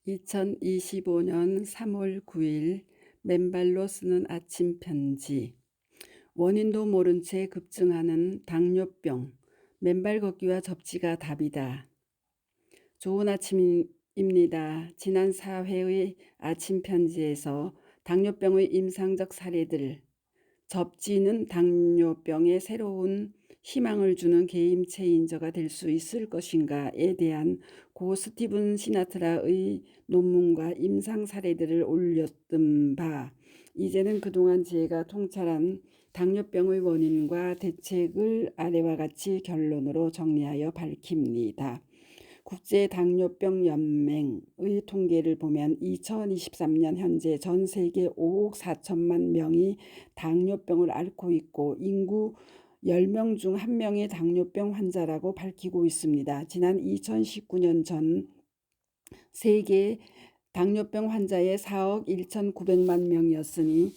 2025년 3월 9일 맨발로 쓰는 아침 편지. 원인도 모른 채 급증하는 당뇨병. 맨발 걷기와 접지가 답이다. 좋은 아침입니다. 지난 4회의 아침 편지에서 당뇨병의 임상적 사례들, 접지는 당뇨병에 새로운 희망을 주는 게임 체인저가 될 수 있을 것인가에 대한 고 스티븐 시나트라의 논문과 임상 사례들을 올렸던 바, 이제는 그동안 제가 통찰한 당뇨병의 원인과 대책을 아래와 같이 결론으로 정리하여 밝힙니다. 국제당뇨병연맹의 통계를 보면 2023년 현재 전 세계 5억 4천만 명이 당뇨병을 앓고 있고 인구 10명 중 1명이 당뇨병 환자라고 밝히고 있습니다. 지난 2019년 전 세계 당뇨병 환자의 4억 1,900만 명이었으니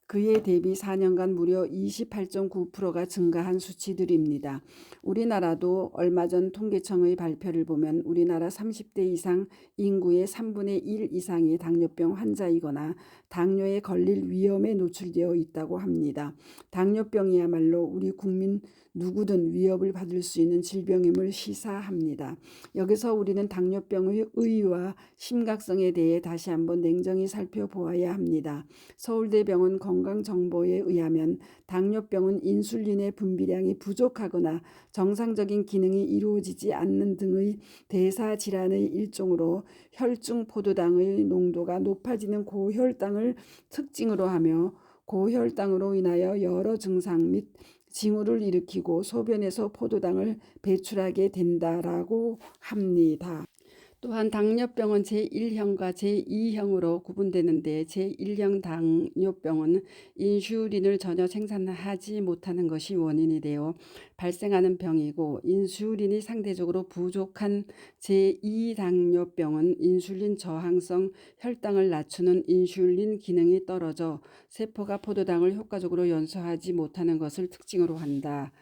그에 대비 4년간 무려 28.9%가 증가한 수치들입니다. 우리나라도 얼마 전 통계청의 발표를 보면 우리나라 30대 이상 인구의 3분의 1 이상이 당뇨병 환자이거나 당뇨에 걸릴 위험에 노출되어 있다고 합니다. 당뇨병이야말로 우리 국민 누구든 위협을 받을 수 있는 질병임을 시사합니다. 여기서 우리는 당뇨병의 의의와 심각성에 대해 다시 한번 냉정히 살펴보아야 합니다. 서울대병원 건강정보에 의하면 당뇨병은 인슐린의 분비량이 부족하거나 정상적인 기능이 이루어지지 않는 등의 대사질환의 일종으로 혈중 포도당의 농도가 높아지는 고혈당을 특징으로 하며 고혈당으로 인하여 여러 증상 및 징후를 일으키고 소변에서 포도당을 배출하게 된다라고 합니다. 또한 당뇨병은 제1형과 제2형으로 구분되는데 제1형 당뇨병은 인슐린을 전혀 생산하지 못하는 것이 원인이 되어 발생하는 병이고 인슐린이 상대적으로 부족한 제2당뇨병은 인슐린 저항성 혈당을 낮추는 인슐린 기능이 떨어져 세포가 포도당을 효과적으로 연소하지 못하는 것을 특징으로 한다.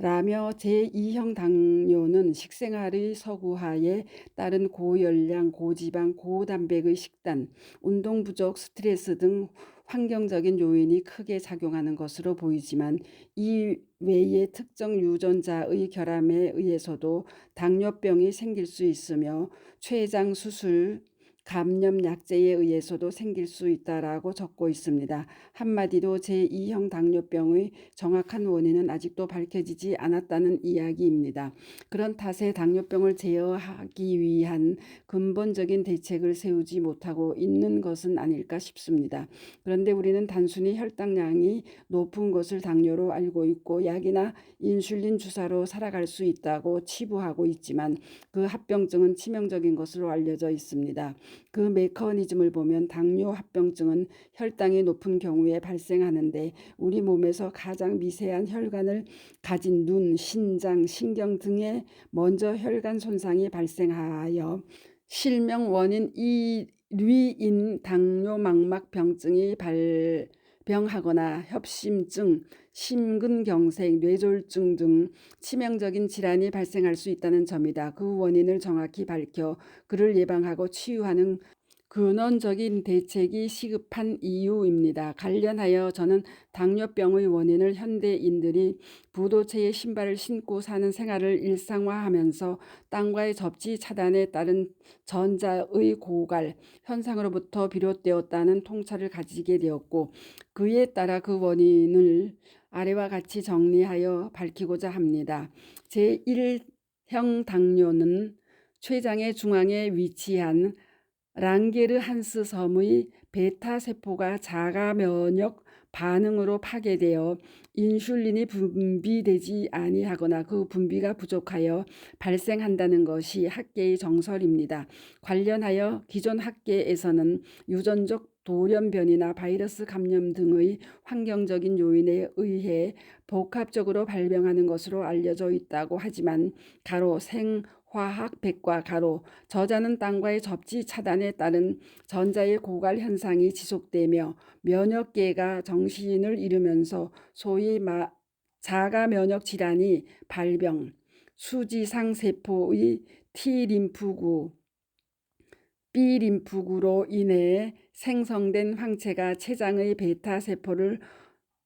라며 제2형 당뇨는 식생활의 서구화에 따른 고열량, 고지방, 고단백의 식단, 운동 부족, 스트레스 등 환경적인 요인이 크게 작용하는 것으로 보이지만 이 외의 특정 유전자의 결함에 의해서도 당뇨병이 생길 수 있으며 췌장 수술, 감염 약제에 의해서도 생길 수 있다라고 적고 있습니다. 한마디로 제2형 당뇨병의 정확한 원인은 아직도 밝혀지지 않았다는 이야기입니다. 그런 탓에 당뇨병을 제어하기 위한 근본적인 대책을 세우지 못하고 있는 것은 아닐까 싶습니다. 그런데 우리는 단순히 혈당량이 높은 것을 당뇨로 알고 있고 약이나 인슐린 주사로 살아갈 수 있다고 치부하고 있지만 그 합병증은 치명적인 것으로 알려져 있습니다. 그 메커니즘을 보면 당뇨 합병증은 혈당이 높은 경우에 발생하는데 우리 몸에서 가장 미세한 혈관을 가진 눈, 신장, 신경 등에 먼저 혈관 손상이 발생하여 실명 원인 1위인 당뇨망막병증이 발병하거나 협심증, 심근경색, 뇌졸중 등 치명적인 질환이 발생할 수 있다는 점이다. 그 원인을 정확히 밝혀 그를 예방하고 치유하는 근원적인 대책이 시급한 이유입니다. 관련하여 저는 당뇨병의 원인을 현대인들이 부도체에 신발을 신고 사는 생활을 일상화하면서 땅과의 접지 차단에 따른 전자의 고갈 현상으로부터 비롯되었다는 통찰을 가지게 되었고 그에 따라 그 원인을 아래와 같이 정리하여 밝히고자 합니다. 제1형 당뇨는 췌장의 중앙에 위치한 랑게르한스 섬의 베타 세포가 자가 면역 반응으로 파괴되어 인슐린이 분비되지 아니하거나 그 분비가 부족하여 발생한다는 것이 학계의 정설입니다. 관련하여 기존 학계에서는 유전적 돌연변이나 바이러스 감염 등의 환경적인 요인에 의해 복합적으로 발병하는 것으로 알려져 있다고 하지만 가로 생화학 백과 가로 저자는 땅과의 접지 차단에 따른 전자의 고갈 현상이 지속되며 면역계가 정신을 잃으면서 소위 자가 면역 질환이 발병, 수지상 세포의 T림프구 B림프구로 인해 생성된 황체가 췌장의 베타 세포를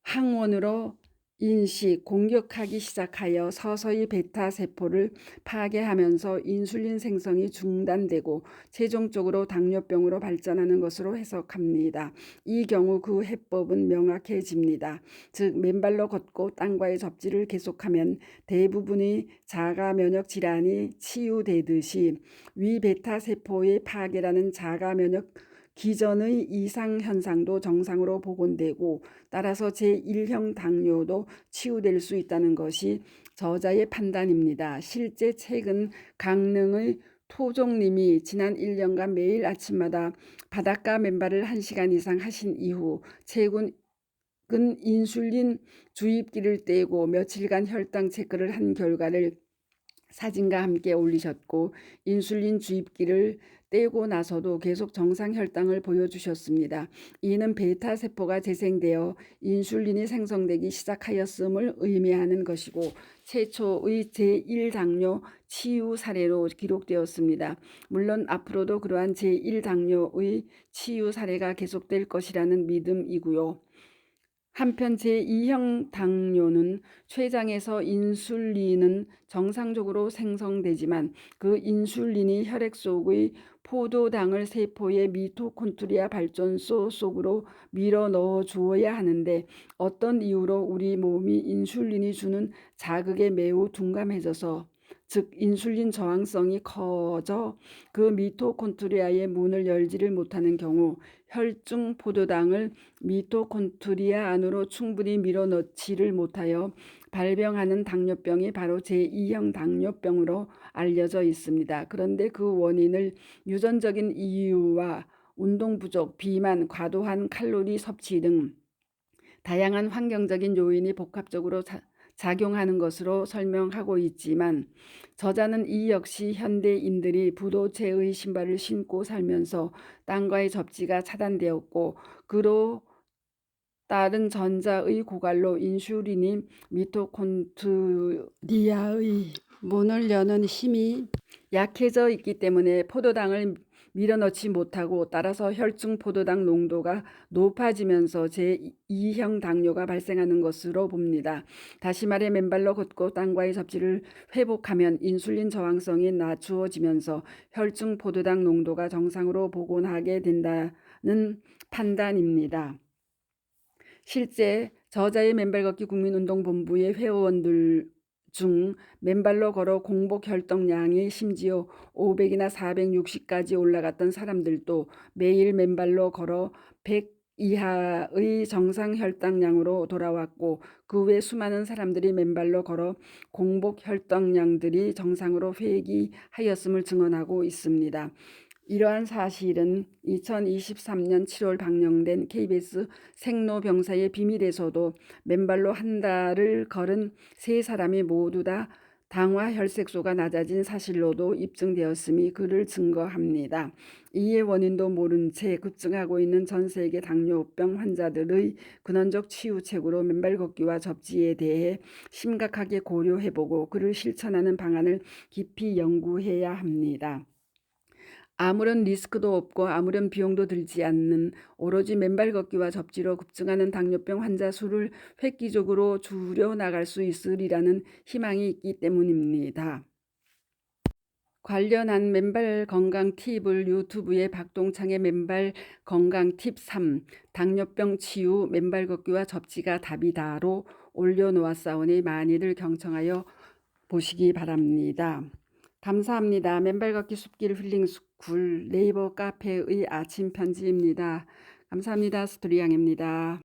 항원으로 인식, 공격하기 시작하여 서서히 베타 세포를 파괴하면서 인슐린 생성이 중단되고 최종적으로 당뇨병으로 발전하는 것으로 해석합니다. 이 경우 그 해법은 명확해집니다. 즉 맨발로 걷고 땅과의 접지를 계속하면 대부분의 자가 면역 질환이 치유되듯이 위 베타 세포의 파괴라는 자가 면역 기전의 이상 현상도 정상으로 복원되고 따라서 제1형 당뇨도 치유될 수 있다는 것이 저자의 판단입니다. 실제 최근 강릉의 토종님이 지난 1년간 매일 아침마다 바닷가 맨발을 1시간 이상 하신 이후 최근 인슐린 주입기를 떼고 며칠간 혈당 체크를 한 결과를 사진과 함께 올리셨고 인슐린 주입기를 떼고 나서도 계속 정상 혈당을 보여주셨습니다. 이는 베타 세포가 재생되어 인슐린이 생성되기 시작하였음을 의미하는 것이고 최초의 제1당뇨 치유 사례로 기록되었습니다. 물론 앞으로도 그러한 제1당뇨의 치유 사례가 계속될 것이라는 믿음이고요. 한편 제2형 당뇨는 췌장에서 인슐린은 정상적으로 생성되지만 그 인슐린이 혈액 속의 포도당을 세포의 미토콘드리아 발전소 속으로 밀어 넣어 주어야 하는데 어떤 이유로 우리 몸이 인슐린이 주는 자극에 매우 둔감해져서 즉 인슐린 저항성이 커져 그 미토콘드리아의 문을 열지를 못하는 경우 혈중 포도당을 미토콘드리아 안으로 충분히 밀어넣지를 못하여 발병하는 당뇨병이 바로 제2형 당뇨병으로 알려져 있습니다. 그런데 그 원인을 유전적인 이유와 운동 부족, 비만, 과도한 칼로리 섭취 등 다양한 환경적인 요인이 복합적으로 작용하는 것으로 설명하고 있지만 저자는 이 역시 현대인들이 부도채의 신발을 신고 살면서 땅과의 접지가 차단되었고 그로 따른 전자의 고갈로 인슐린이 미토콘드리아의 문을 여는 힘이 약해져 있기 때문에 포도당을 밀어넣지 못하고 따라서 혈중 포도당 농도가 높아지면서 제2형 당뇨가 발생하는 것으로 봅니다. 다시 말해 맨발로 걷고 땅과의 접지를 회복하면 인슐린 저항성이 낮추어지면서 혈중 포도당 농도가 정상으로 복원하게 된다는 판단입니다. 실제 저자의 맨발 걷기 국민운동본부의 회원들 중 맨발로 걸어 공복 혈당량이 심지어 500이나 460까지 올라갔던 사람들도 매일 맨발로 걸어 100 이하의 정상 혈당량으로 돌아왔고 그 외 수많은 사람들이 맨발로 걸어 공복 혈당량들이 정상으로 회귀하였음을 증언하고 있습니다. 이러한 사실은 2023년 7월 방영된 KBS 생로병사의 비밀에서도 맨발로 한 달을 걸은 3사람이 모두 다 당화 혈색소가 낮아진 사실로도 입증되었음이 그를 증거합니다. 이의 원인도 모른 채 급증하고 있는 전 세계 당뇨병 환자들의 근원적 치유책으로 맨발 걷기와 접지에 대해 심각하게 고려해보고 그를 실천하는 방안을 깊이 연구해야 합니다. 아무런 리스크도 없고 아무런 비용도 들지 않는 오로지 맨발 걷기와 접지로 급증하는 당뇨병 환자 수를 획기적으로 줄여나갈 수 있으리라는 희망이 있기 때문입니다. 관련한 맨발 건강 팁을 유튜브에 박동창의 맨발 건강 팁 3, 당뇨병 치유 맨발 걷기와 접지가 답이다로 올려놓았사오니 많이들 경청하여 보시기 바랍니다. 감사합니다. 맨발 걷기 숲길 힐링 스쿨 네이버 카페의 아침 편지입니다. 감사합니다. 스토리양입니다.